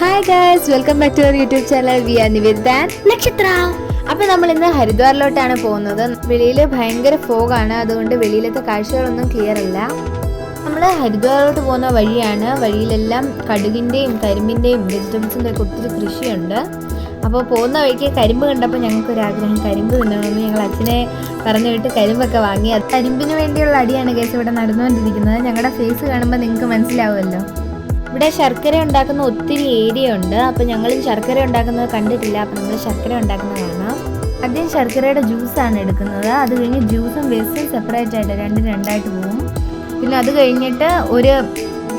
Hi guys, welcome back to our YouTube channel. We are Nivedita Nakshatra. അപ്പോൾ നമ്മൾ ഇന്ന് ഹരിദ്വാറിലോട്ടാണ് പോകുന്നത്. വെളിയിൽ ഭയങ്കര ഫോഗാണ്, അതുകൊണ്ട് വെളിയിലത്തെ കാഴ്ചകളൊന്നും ക്ലിയർ അല്ല. നമ്മൾ ഹരിദ്വാറിലോട്ട് പോകുന്ന വഴിയാണ്. വഴിയിലെല്ലാം കടുകിൻ്റെയും കരിമ്പിൻ്റെയും വെജിറ്റബിൾസിൻ്റെ ഒക്കെ ഒത്തിരി കൃഷിയുണ്ട്. അപ്പോൾ പോകുന്ന വഴിക്ക് കരിമ്പ് കണ്ടപ്പോൾ ഞങ്ങൾക്കൊരാഗ്രഹം കരിമ്പ് തിന്നണമെന്ന് ഞങ്ങൾ അച്ഛനെ പറഞ്ഞു വിട്ട് കരിമ്പൊക്കെ വാങ്ങി. അത് കരിമ്പിന് വേണ്ടിയുള്ള അടിയാണ് ഗൈസ് ഇവിടെ നടന്നുകൊണ്ടിരിക്കുന്നത്. ഞങ്ങളുടെ ഫേസ് കാണുമ്പോൾ നിങ്ങൾക്ക് മനസ്സിലാവുമല്ലോ. ഇവിടെ ശർക്കര ഉണ്ടാക്കുന്ന ഒത്തിരി ഏരിയ ഉണ്ട്. അപ്പോൾ ഞങ്ങൾ ശർക്കര ഉണ്ടാക്കുന്നത് കണ്ടിട്ടില്ല. അപ്പോൾ നമ്മൾ ശർക്കര ഉണ്ടാക്കുന്നത് കാണാം. ആദ്യം ശർക്കരയുടെ ജ്യൂസാണ് എടുക്കുന്നത്. അത് കഴിഞ്ഞ് ജ്യൂസും വേസ്റ്റും സെപ്പറേറ്റ് ആയിട്ട് രണ്ടായിട്ട് പോകും. പിന്നെ അത് കഴിഞ്ഞിട്ട് ഒരു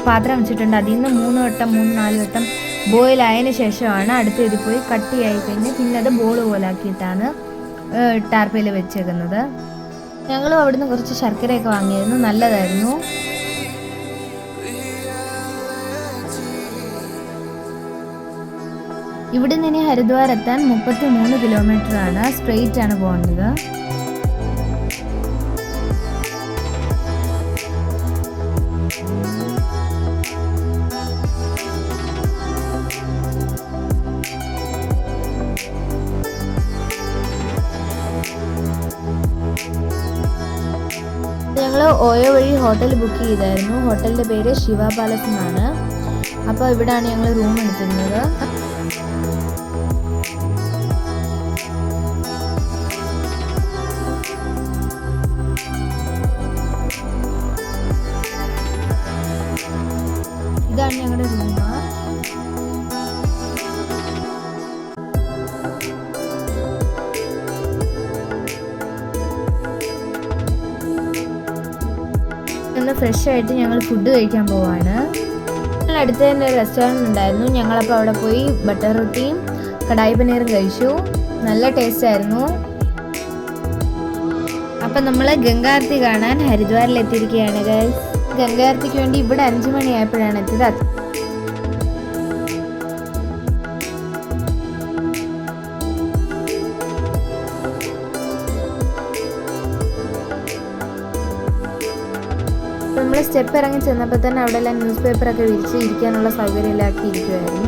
പാത്രം വെച്ചിട്ടുണ്ട്. അതിൽ നിന്ന് 3-4 വട്ടം ബോയിൽ ആയതിനു ശേഷമാണ് അടുത്ത ഇത് പോയി കട്ടിയായി കഴിഞ്ഞ് പിന്നെ അത് ബോൾ പോലാക്കിയിട്ടാണ് ടാർപ്പയിൽ വെച്ചേക്കുന്നത്. ഞങ്ങളും അവിടുന്ന് കുറച്ച് ശർക്കരയൊക്കെ വാങ്ങിയായിരുന്നു, നല്ലതായിരുന്നു. ഇവിടെ നിന്ന് ഹരിദ്വാർ എത്താൻ 33 കിലോമീറ്റർ ആണ്. സ്ട്രെയിറ്റ് ആണ് പോകേണ്ടത്. ഞങ്ങൾ ഓയോ വഴി ഹോട്ടൽ ബുക്ക് ചെയ്തായിരുന്നു. ഹോട്ടലിൻ്റെ പേര് ശിവ പാലസ് എന്നാണ്. അപ്പോൾ ഇവിടെയാണ് ഞങ്ങൾ റൂം എടുത്തിരുന്നത്. ഇതാണ് ഞങ്ങളുടെ റൂം. ഒന്ന് ഫ്രഷ് ആയിട്ട് ഞങ്ങൾ ഫുഡ് കഴിക്കാൻ പോവാണ്. അടുത്ത് തന്നെ ഒരു റെസ്റ്റോറൻറ്റ് ഉണ്ടായിരുന്നു. ഞങ്ങളപ്പോൾ അവിടെ പോയി ബട്ടർ റൊട്ടിയും കടായി പനീറും കഴിച്ചു. നല്ല ടേസ്റ്റ് ആയിരുന്നു. അപ്പം നമ്മൾ ഗംഗാ ആരത്തി കാണാൻ ഹരിദ്വാറിൽ എത്തിയിരിക്കുകയാണ് ഗൈസ്. ഗംഗാ ആരത്തിക്ക് വേണ്ടി ഇവിടെ 5 മണിയായപ്പോഴാണ് എത്തിയത്. നമ്മൾ സ്റ്റെപ്പ് ഇറങ്ങി ചെന്നപ്പോൾ തന്നെ അവിടെ എല്ലാം ന്യൂസ് പേപ്പറൊക്കെ വിരിച്ച് ഇരിക്കാനുള്ള സൗകര്യമില്ലാക്കി ഇരിക്കുമായിരുന്നു.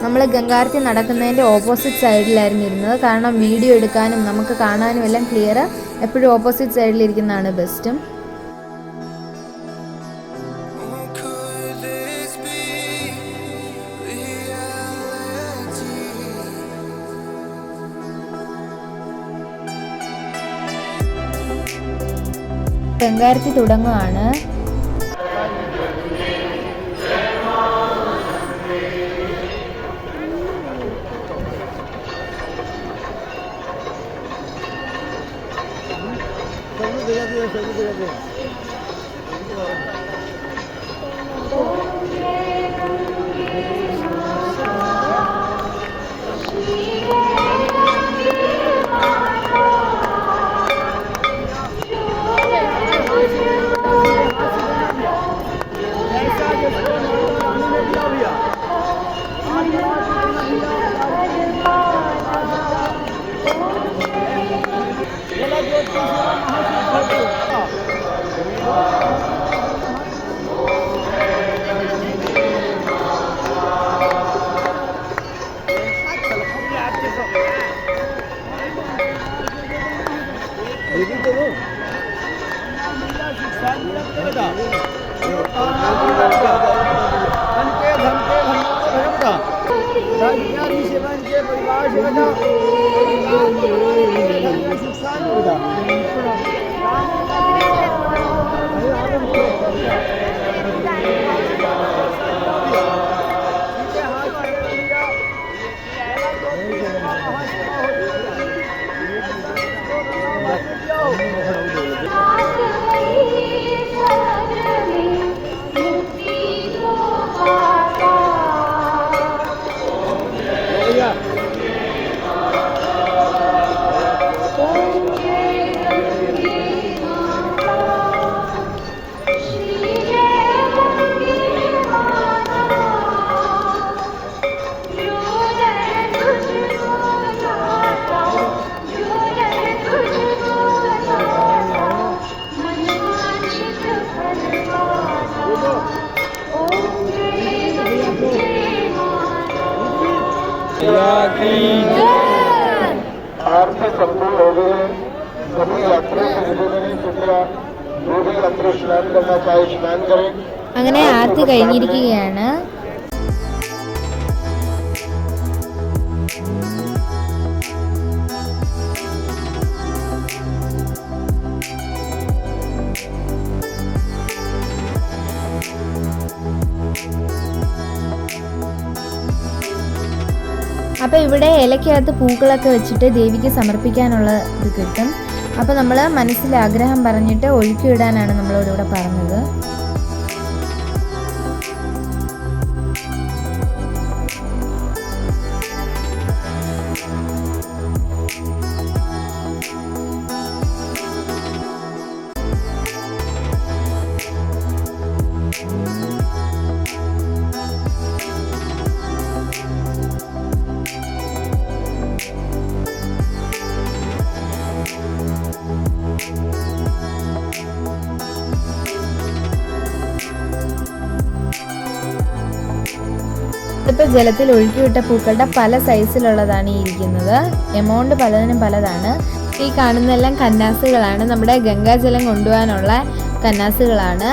നമ്മൾ ഗംഗാരത്തി നടക്കുന്നതിൻ്റെ ഓപ്പോസിറ്റ് സൈഡിലായിരുന്നു ഇരുന്നത്. കാരണം വീഡിയോ എടുക്കാനും നമുക്ക് കാണാനും എല്ലാം ക്ലിയർ എപ്പോഴും ഓപ്പോസിറ്റ് സൈഡിലിരിക്കുന്നതാണ് ബെസ്റ്റും. ഗംഗാരത്തി തുടങ്ങുകയാണ്. आरती संपूर्ण हो गए। सभी यात्रियों को निवेदन कृपया जो भी यात्री स्नान करना चाहे स्नान करें। അങ്ങനെ ആർത്തി കഴിഞ്ഞിരിക്കുകയാണ്. അപ്പോൾ ഇവിടെ ഇലക്കകത്ത് പൂക്കളൊക്കെ വെച്ചിട്ട് ദേവിക്ക് സമർപ്പിക്കാനുള്ള ഇത് കിട്ടും. അപ്പോൾ നമ്മൾ മനസ്സിൽ ആഗ്രഹം പറഞ്ഞിട്ട് ഒഴുക്കിയിടാനാണ് നമ്മളോട് ഇവിടെ പറഞ്ഞത്. ഇപ്പോൾ ജലത്തിൽ ഒഴുക്കിവിട്ട പൂക്കളുടെ പല സൈസിലുള്ളതാണ് ഈ ഇരിക്കുന്നത്. എമൗണ്ട് പലതിനും പലതാണ്. ഈ കാണുന്നതെല്ലാം കന്നാസുകളാണ്. നമ്മുടെ ഗംഗാജലം കൊണ്ടുപോകാനുള്ള കന്നാസുകളാണ്.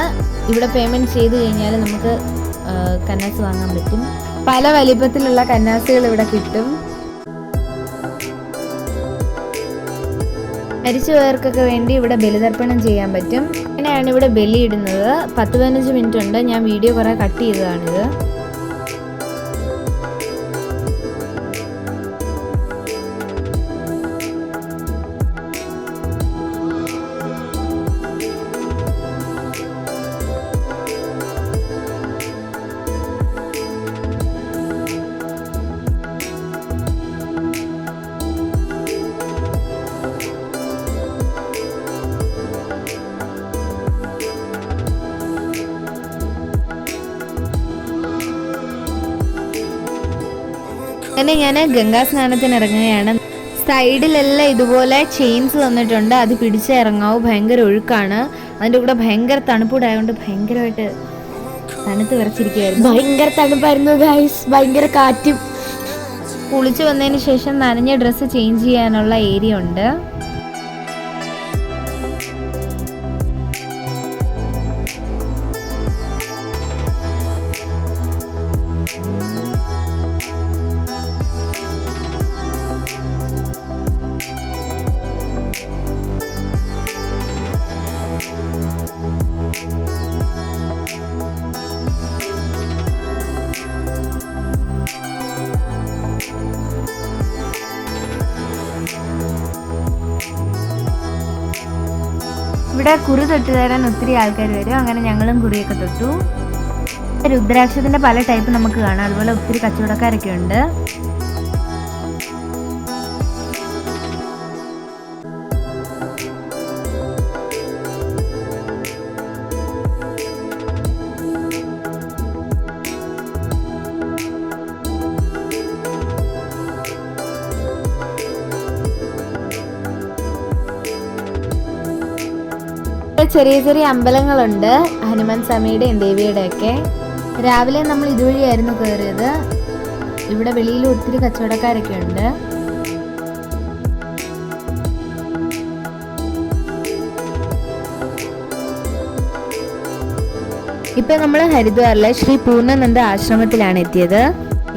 ഇവിടെ പേയ്മെൻറ്റ് ചെയ്ത് കഴിഞ്ഞാൽ നമുക്ക് കന്നാസ് വാങ്ങാൻ പറ്റും. പല വലിപ്പത്തിലുള്ള കന്നാസുകൾ ഇവിടെ കിട്ടും. മരിച്ചുപോയവർക്കൊക്കെ വേണ്ടി ഇവിടെ ബലിതർപ്പണം ചെയ്യാൻ പറ്റും. അങ്ങനെയാണ് ഇവിടെ ബലി ഇടുന്നത്. 10-15 മിനിറ്റ് ഉണ്ട്. ഞാൻ വീഡിയോ കുറേ കട്ട് ചെയ്തതാണിത്. അങ്ങനെ ഞാൻ ഗംഗാ സ്നാനത്തിന് ഇറങ്ങുകയാണ്. സൈഡിലെല്ലാം ഇതുപോലെ ചെയിൻസ് തന്നിട്ടുണ്ട്. അത് പിടിച്ചേ ഇറങ്ങാവൂ. ഭയങ്കര ഒഴുക്കാണ്. അതിൻ്റെ കൂടെ ഭയങ്കര തണുപ്പൂടായതുകൊണ്ട് ഭയങ്കരമായിട്ട് തണുത്ത് വിറച്ചിരിക്കുകയായിരുന്നു. ഭയങ്കര തണുപ്പായിരുന്നു ഗൈസ്. ഭയങ്കര കാറ്റും. കുളിച്ച് വന്നതിന് ശേഷം നനഞ്ഞ ഡ്രസ്സ് ചേഞ്ച് ചെയ്യാനുള്ള ഏരിയ ഉണ്ട്. ഇവിടെ കുറി തൊട്ട് തരാൻ ഒത്തിരി ആൾക്കാർ വരും. അങ്ങനെ ഞങ്ങളും കുറിയൊക്കെ തൊട്ടു. രുദ്രാക്ഷത്തിൻ്റെ പല ടൈപ്പ് നമുക്ക് കാണാം. അതുപോലെ ഒത്തിരി കച്ചവടക്കാരൊക്കെ ഉണ്ട്. ചെറിയ ചെറിയ അമ്പലങ്ങളുണ്ട്. ഹനുമാൻ സ്വാമിയുടെയും ദേവിയുടെ ഒക്കെ. രാവിലെ നമ്മൾ ഇതുവഴിയായിരുന്നു കയറിയത്. ഇവിടെ വെളിയിൽ ഒത്തിരി കച്ചവടക്കാരൊക്കെ ഉണ്ട്. ഇപ്പൊ നമ്മൾ ഹരിദ്വാറിലെ ശ്രീ പൂർണ്ണനന്ദ ആശ്രമത്തിലാണ് എത്തിയത്.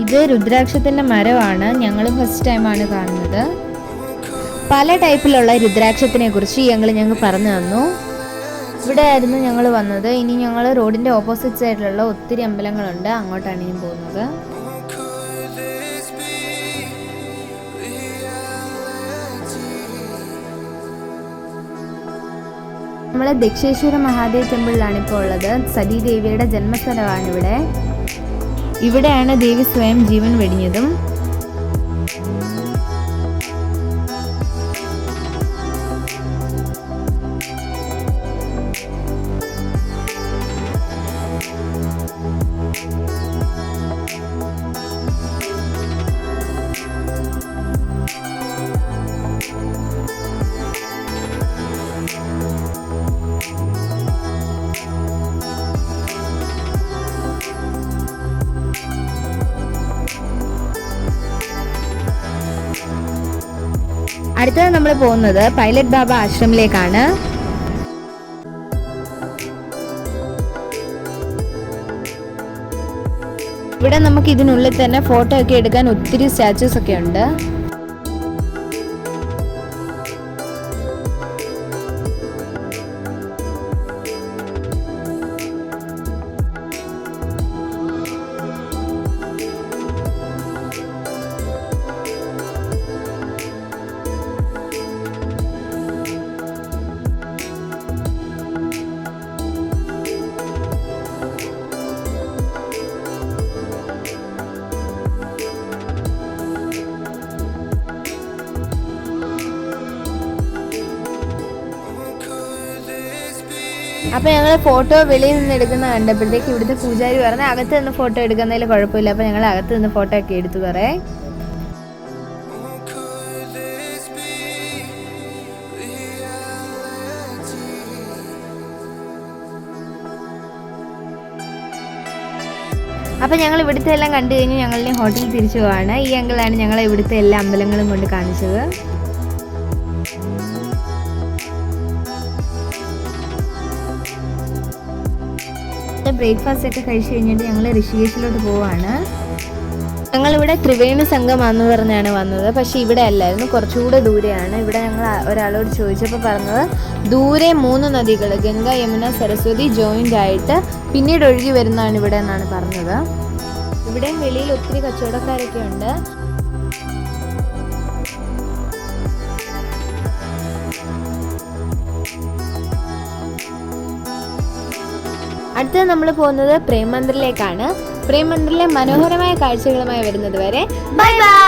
ഇത് രുദ്രാക്ഷത്തിന്റെ മരമാണ്. ഞങ്ങൾ ഫസ്റ്റ് ടൈമാണ് കാണുന്നത്. പല ടൈപ്പിലുള്ള രുദ്രാക്ഷത്തിനെ കുറിച്ച് ഞങ്ങൾ പറഞ്ഞു തന്നു. ഇവിടെ ആയിരുന്നു ഞങ്ങൾ വന്നത്. ഇനി ഞങ്ങൾ റോഡിൻ്റെ ഓപ്പോസിറ്റ് സൈഡിലുള്ള ഒത്തിരി അമ്പലങ്ങളുണ്ട്. അങ്ങോട്ടാണ് ഇനി പോകുന്നത്. നമ്മൾ ദക്ഷേശ്വര മഹാദേവ് ടെമ്പിളിലാണ് ഇപ്പോൾ ഉള്ളത്. സതീദേവിയുടെ ജന്മസ്ഥലമാണ് ഇവിടെ. ഇവിടെയാണ് ദേവി സ്വയം ജീവൻ വെടിഞ്ഞതും. അടുത്തത് നമ്മൾ പോകുന്നത് പൈലറ്റ് ബാബ ആശ്രമിലേക്കാണ്. ഇവിടെ നമുക്ക് ഇതിനുള്ളിൽ തന്നെ ഫോട്ടോ ഒക്കെ എടുക്കാൻ ഒത്തിരി സ്റ്റാച്യൂസ് ഒക്കെ ഉണ്ട്. അപ്പോൾ ഞങ്ങൾ ഫോട്ടോ വെളിയിൽ നിന്ന് എടുക്കുന്ന കണ്ടപ്പോഴത്തേക്ക് ഇവിടുത്തെ പൂജാരി പറഞ്ഞാൽ അകത്ത് നിന്ന് ഫോട്ടോ എടുക്കുന്നതിൽ കുഴപ്പമില്ല. അപ്പോൾ ഞങ്ങൾ അകത്ത് നിന്ന് ഫോട്ടോ ഒക്കെ എടുത്തു കുറേ. അപ്പോൾ ഞങ്ങൾ ഇവിടുത്തെ എല്ലാം കണ്ടു കഴിഞ്ഞ് ഞങ്ങളിനി ഹോട്ടലിൽ തിരിച്ചു പോവാണ്. ഈ അങ്കിളാണ് ഞങ്ങളെ ഇവിടുത്തെ എല്ലാ അമ്പലങ്ങളും കൊണ്ട് കാണിച്ചത്. ബ്രേക്ക്ഫാസ്റ്റ് ഒക്കെ കഴിച്ചു കഴിഞ്ഞിട്ട് ഞങ്ങൾ ഋഷികേശിലോട്ട് പോവാണ്. ഞങ്ങളിവിടെ ത്രിവേണി സംഗമാണെന്ന് പറഞ്ഞാണ് വന്നത്. പക്ഷേ ഇവിടെ അല്ലായിരുന്നു, കുറച്ചുകൂടെ ദൂരെയാണ്. ഇവിടെ ഞങ്ങൾ ഒരാളോട് ചോദിച്ചപ്പോൾ പറഞ്ഞത് ദൂരെ 3 നദികൾ ഗംഗ, യമുന, സരസ്വതി ജോയിൻ്റ് ആയിട്ട് പിന്നീട് ഒഴുകി വരുന്നതാണ് ഇവിടെ എന്നാണ് പറഞ്ഞത്. ഇവിടെയും വെളിയിൽ ഒത്തിരി കച്ചവടക്കാരൊക്കെ ഉണ്ട്. അടുത്തത് നമ്മൾ പോകുന്നത് പ്രേം മന്ദിറിലേക്കാണ്. പ്രേം മന്ദിറിലെ മനോഹരമായ കാഴ്ചകളുമായി വരുന്നത് വരെ ബൈ ബൈ.